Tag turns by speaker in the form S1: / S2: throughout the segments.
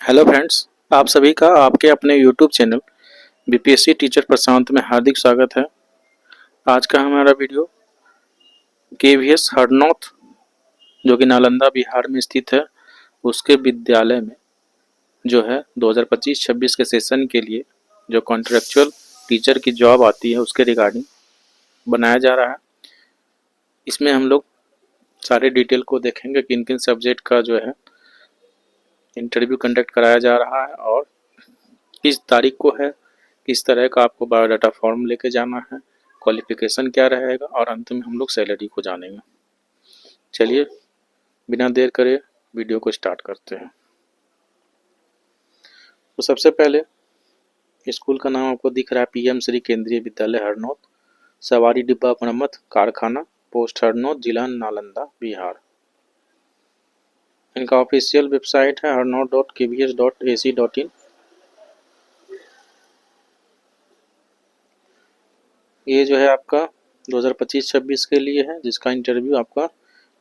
S1: Hello friends, आप सभी का आपके अपने यूट्यूब चैनल बीपीएससी टीचर प्रशांत में हार्दिक स्वागत है। आज का हमारा वीडियो केवीएस हरनौत जो कि नालंदा बिहार में स्थित है, उसके विद्यालय में जो है 2025-26 के सेशन के लिए जो कॉन्ट्रेक्चुअल टीचर की जॉब आती है उसके रिगार्डिंग बनाया जा रहा है। इसमें हम लोग सारे डिटेल को देखेंगे किन किन सब्जेक्ट का जो है इंटरव्यू कंडक्ट कराया जा रहा है और किस तारीख को है, किस तरह का आपको बायोडाटा फॉर्म लेके जाना है, क्वालिफिकेशन क्या रहेगा और अंत में हम लोग सैलरी को जानेंगे। चलिए बिना देर करे वीडियो को स्टार्ट करते हैं। तो सबसे पहले स्कूल का नाम आपको दिख रहा है पीएम श्री केंद्रीय विद्यालय हरनौत, सवारी डिब्बा मरम्मत कारखाना, पोस्ट हरनौत, जिला नालंदा बिहार। इनका ऑफिशियल वेबसाइट है harnaut.kvs.ac.in। ये जो है आपका 2025-26 के लिए है, जिसका इंटरव्यू आपका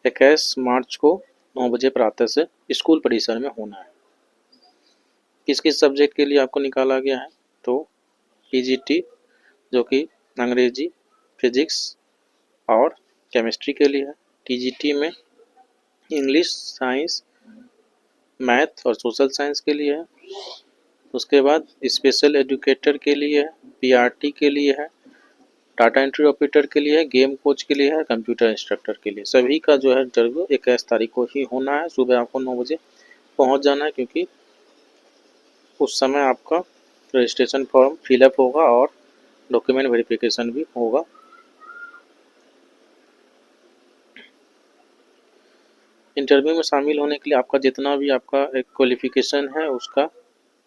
S1: 21 मार्च को 9 बजे प्रातः से स्कूल परिसर में होना है। किस किस सब्जेक्ट के लिए आपको निकाला गया है, तो पीजीटी जो कि अंग्रेजी, फिजिक्स और केमिस्ट्री के लिए है। टीजीटी में इंग्लिश, साइंस, मैथ और सोशल साइंस के लिए है। उसके बाद स्पेशल एजुकेटर के लिए है, पीआरटी के लिए है, डाटा एंट्री ऑपरेटर के लिए है, गेम कोच के लिए है, कंप्यूटर इंस्ट्रक्टर के लिए। सभी का जो है इंटरव्यू 21 तारीख को ही होना है। सुबह आपको 9 बजे पहुंच जाना है, क्योंकि उस समय आपका रजिस्ट्रेशन फॉर्म फिलअप होगा और डॉक्यूमेंट वेरिफिकेशन भी होगा। इंटरव्यू में शामिल होने के लिए आपका जितना भी आपका एक क्वालिफिकेशन है, उसका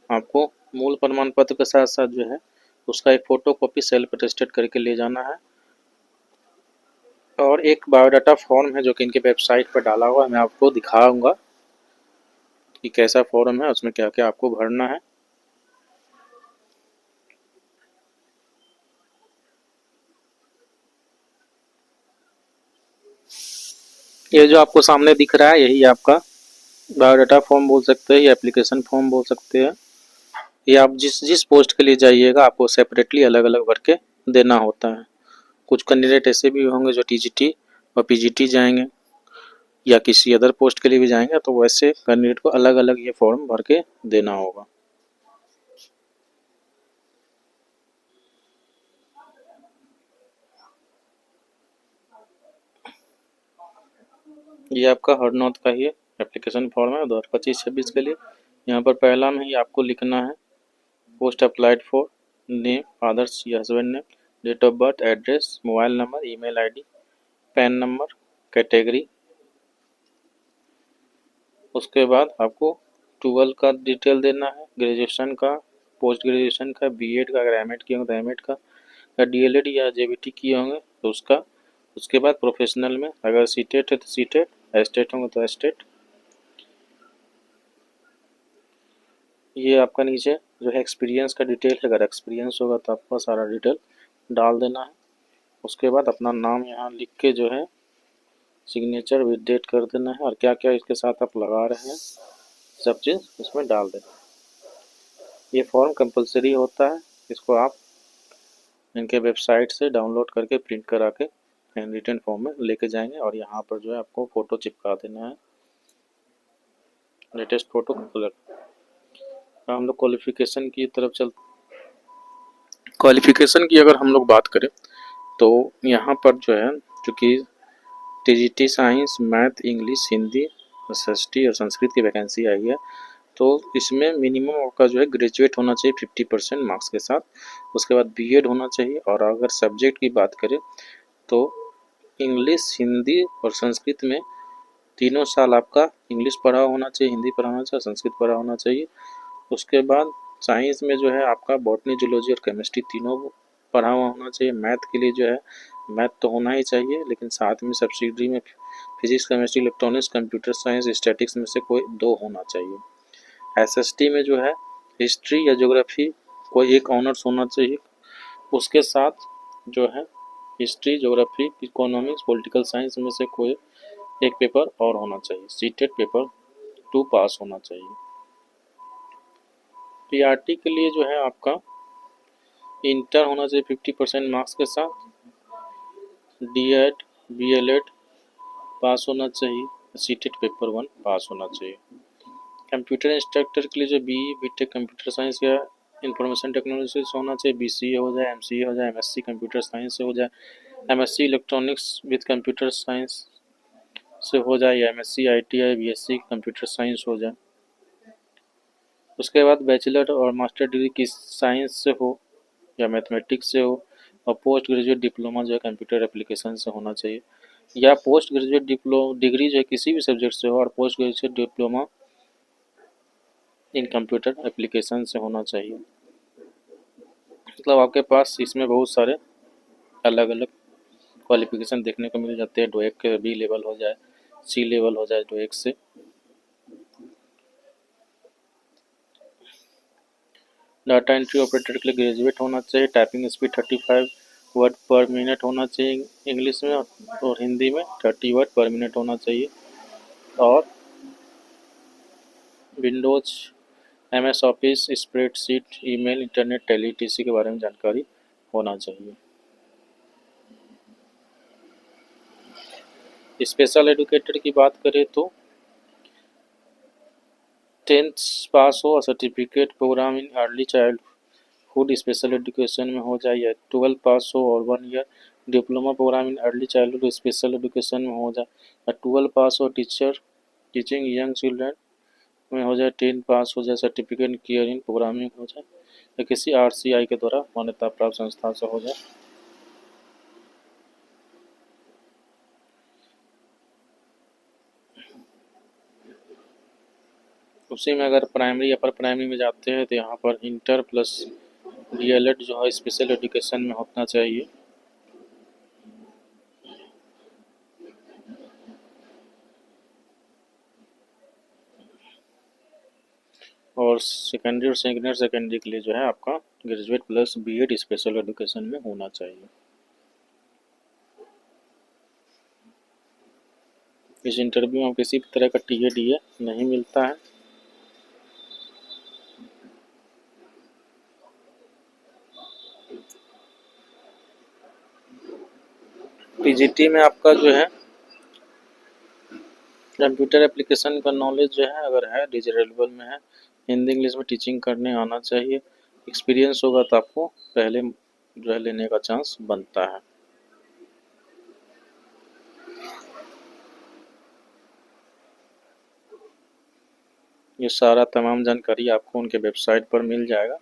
S1: आपको मूल प्रमाण पत्र के साथ साथ जो है उसका एक फ़ोटो कॉपी सेल्फ अटेस्टेड करके ले जाना है। और एक बायोडाटा फॉर्म है जो कि इनके वेबसाइट पर डाला हुआ है, मैं आपको दिखाऊंगा कि कैसा फॉर्म है, उसमें क्या क्या आपको भरना है। ये जो आपको सामने दिख रहा है यही आपका बायोडाटा फॉर्म बोल सकते हैं या एप्लीकेशन फॉर्म बोल सकते हैं। ये आप जिस जिस पोस्ट के लिए जाइएगा आपको सेपरेटली अलग अलग भर के देना होता है। कुछ कैंडिडेट ऐसे भी होंगे जो टीजीटी और पीजीटी जाएंगे या किसी अदर पोस्ट के लिए भी जाएंगे, तो वैसे कैंडिडेट को अलग अलग ये फॉर्म भर के देना होगा। ये आपका हरनौत का ही एप्लीकेशन फॉर्म है 2025-26 के लिए। यहाँ पर पहला में ही आपको लिखना है post applied for, name, father's या husband name, date of birth, address, mobile number, email ID, PAN number, category. उसके बाद आपको 12 का डिटेल देना है, ग्रेजुएशन का, पोस्ट ग्रेजुएशन का, बीएड का, अगर एमएड किए होंगे तो एमएड का, या डीएलएड या जेबीटी किए होंगे तो उसका। उसके बाद प्रोफेशनल में अगर सीटेट है तो सीटेट, एस्टेट होंगे तो एस्टेट। ये आपका नीचे जो है एक्सपीरियंस का डिटेल है, अगर एक्सपीरियंस होगा तो आपका सारा डिटेल डाल देना है। उसके बाद अपना नाम यहाँ लिख के जो है सिग्नेचर विद डेट कर देना है, और क्या क्या इसके साथ आप लगा रहे हैं सब चीज़ इसमें डाल देना है। ये फॉर्म कंपलसरी होता है, इसको आप इनके वेबसाइट से डाउनलोड करके प्रिंट करा के हैंड रिटन फॉर्म में लेके जाएंगे, और यहाँ पर जो है आपको फ़ोटो चिपका देना है, लेटेस्ट फ़ोटो कलर। हम लोग क्वालिफिकेशन की तरफ क्वालिफिकेशन की अगर हम लोग बात करें तो यहाँ पर जो है चूँकि TGT science, math, English, Hindi, SST और संस्कृत की वैकेंसी आई है, तो इसमें मिनिमम आपका जो है ग्रेजुएट होना चाहिए 50% मार्क्स के साथ। उसके बाद बीएड होना चाहिए, और अगर सब्जेक्ट की बात करें तो इंग्लिश, हिंदी और संस्कृत में तीनों साल आपका इंग्लिश पढ़ा होना चाहिए, हिंदी पढ़ा होना चाहिए, संस्कृत पढ़ा होना चाहिए। उसके बाद साइंस में जो है आपका बॉटनी, जूलॉजी और केमिस्ट्री तीनों पढ़ा हुआ होना चाहिए। मैथ के लिए जो है मैथ तो होना ही चाहिए, लेकिन साथ में सब्सिडरी में physics, chemistry, electronics, computer science, statics में से कोई 2 होना चाहिए। एसएसटी में जो है हिस्ट्री या ज्योग्राफी कोई एक ऑनर्स होना चाहिए। उसके साथ जो है history, geography, economics, political science में से कोई एक पेपर और होना चाहिए। सीटेट पेपर 2 पास होना चाहिए। पीआरटी के लिए जो है आपका इंटर होना चाहिए 50% मार्क्स के साथ, डीएड बीएलएड पास होना चाहिए, सीटेट पेपर 1 पास होना चाहिए। कंप्यूटर इंस्ट्रक्टर के लिए जो बीई बीटेक कंप्यूटर साइंस या इंफॉर्मेशन टेक्नोलॉजी से होना चाहिए, बीसीए हो जाए, एमसीए हो जाए, एमएससी कंप्यूटर साइंस से हो जाए, MSc electronics with computer science से हो जाए, या MSc ITI BSc computer science हो जाए। उसके बाद बैचलर और मास्टर डिग्री किस साइंस से हो या मैथमेटिक्स से हो, और पोस्ट ग्रेजुएट डिप्लोमा जो है कंप्यूटर एप्लीकेशन से होना चाहिए, या पोस्ट ग्रेजुएट डिग्री जो है किसी भी सब्जेक्ट से हो और post graduate diploma in computer application से होना चाहिए। मतलब आपके पास इसमें बहुत सारे अलग अलग क्वालिफिकेशन देखने को मिल जाते हैं। डोएक के बी लेवल हो जाए, सी लेवल हो जाए डोएक से। डाटा एंट्री ऑपरेटर के लिए ग्रेजुएट होना चाहिए, टाइपिंग स्पीड 35 वर्ड पर मिनट होना चाहिए इंग्लिश में, और हिंदी में 30 वर्ड पर मिनट होना चाहिए, और Windows MS office spreadsheet email internet टेली टीसी के बारे में जानकारी होना चाहिए। स्पेशल एजुकेटर की बात करें तो 10th पास हो और certificate program in early childhood special education में हो जाए, या 12 पास हो और 1 year diploma program in early childhood special education में हो जाए, या 12 पास हो टीचिंग यंग चिल्ड्रन में हो जाए, 10 पास हो जाए, सर्टिफिकेट केयर इन प्रोग्रामिंग हो जाए, या किसी आरसीआई के द्वारा मान्यता प्राप्त संस्था से हो जाए। उसी में अगर प्राइमरी अपर प्राइमरी में जाते हैं तो यहाँ पर इंटर प्लस डीएलएड जो है स्पेशल एजुकेशन में होना चाहिए, और सेकेंडरी और सीनियर सेकेंडरी के लिए जो है आपका graduate plus BEd special education में होना चाहिए। इस इंटरव्यू में किसी भी तरह का टीए डीए नहीं मिलता है। टीजीटी में आपका जो है कंप्यूटर एप्लीकेशन का नॉलेज जो है अगर है डिजिटल लेवल में है, हिंदी इंग्लिश में टीचिंग करने आना चाहिए, एक्सपीरियंस होगा तो आपको पहले जो है लेने का चांस बनता है। ये सारा तमाम जानकारी आपको उनके वेबसाइट पर मिल जाएगा।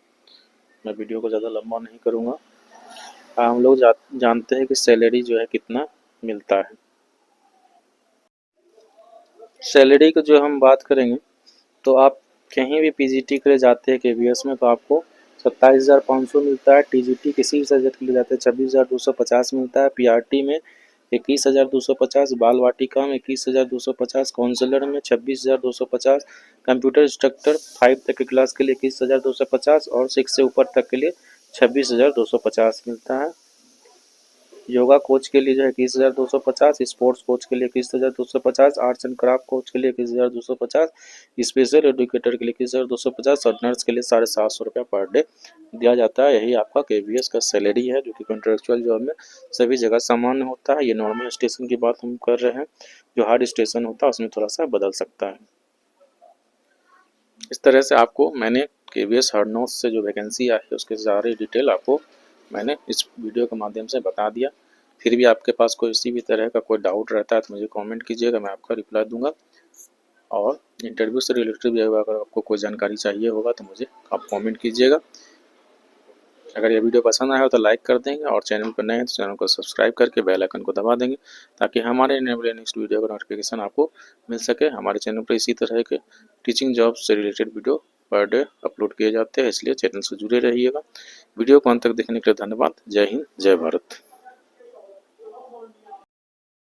S1: मैं वीडियो को ज़्यादा लंबा नहीं करूँगा। हम लोग जानते हैं कि सैलरी जो है कितना मिलता है। सैलरी की जो हम बात करेंगे तो आप कहीं भी पीजीटी के लिए जाते हैं केवीएस में तो आपको 27,500 मिलता है। टीजीटी किसी भी सब्जेक्ट के लिए जाते हैं 26,250 मिलता है। पीआरटी में 21,250, बाल वाटिका में 21,250, काउंसलर में 26,250, कंप्यूटर इंस्ट्रक्टर 5 तक की क्लास के लिए 21,250 और 6 से ऊपर तक के लिए 26,250 मिलता है। योगा कोच के लिए जो है 21,250, स्पोर्ट्स कोच के लिए 21,250, आर्ट्स एंड क्राफ्ट कोच के लिए 21,250, स्पेशल एजुकेटर के लिए 21,250 और नर्स के लिए 750 रुपया पर डे दिया जाता है। यही आपका केवीएस का सैलरी है, जो कि कॉन्ट्रेक्चुअल जॉब में सभी जगह सामान्य होता है। ये नॉर्मल स्टेशन की बात हम कर रहे हैं, जो हार्ड स्टेशन होता है उसमें थोड़ा सा बदल सकता है। इस तरह से आपको मैंने केवीएस हार्ड नोट्स से जो वैकेंसी आई है उसके सारे डिटेल आपको मैंने इस वीडियो के माध्यम से बता दिया। फिर भी आपके पास कोई किसी भी तरह का कोई डाउट रहता है तो मुझे कमेंट कीजिएगा, मैं आपका रिप्लाई दूंगा। और इंटरव्यू से रिलेटेड भी अगर आपको कोई जानकारी चाहिए होगा तो मुझे आप कमेंट कीजिएगा। अगर ये वीडियो पसंद आया हो तो लाइक कर देंगे, और चैनल पर नए हैं तो चैनल को सब्सक्राइब करके बेल आइकन को दबा देंगे, ताकि हमारे नेक्स्ट वीडियो का नोटिफिकेशन आपको मिल सके। हमारे चैनल पर इसी तरह के टीचिंग जॉब से related video per day upload किए जाते हैं, इसलिए चैनल से जुड़े रहिएगा। वीडियो को अंत तक देखने के लिए धन्यवाद। जय हिंद, जय भारत।